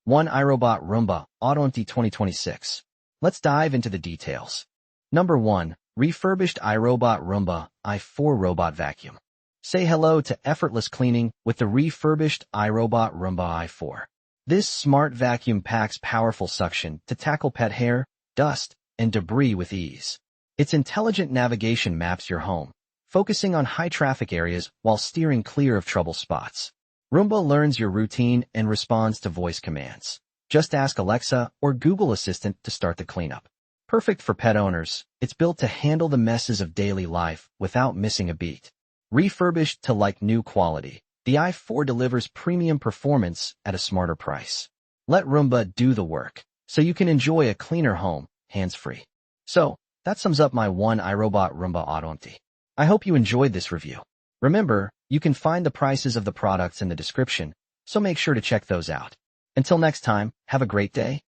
1. Irobot Roomba Autoempty 2026. Let's dive into the details. Number 1. Refurbished Irobot Roomba i4 Robot Vacuum. Say hello to effortless cleaning with the refurbished Irobot Roomba i4. This smart vacuum packs powerful suction to tackle pet hair, dust, and debris with ease. Its intelligent navigation maps your home, focusing on high-traffic areas while steering clear of trouble spots. Roomba learns your routine and responds to voice commands. Just ask Alexa or Google Assistant to start the cleanup. Perfect for pet owners, it's built to handle the messes of daily life without missing a beat. Refurbished to like new quality, the i4 delivers premium performance at a smarter price. Let Roomba do the work, so you can enjoy a cleaner home, hands-free. So, that sums up my 1 Irobot Roomba Auto-Empty. I hope you enjoyed this review. Remember, you can find the prices of the products in the description, so make sure to check those out. Until next time, have a great day.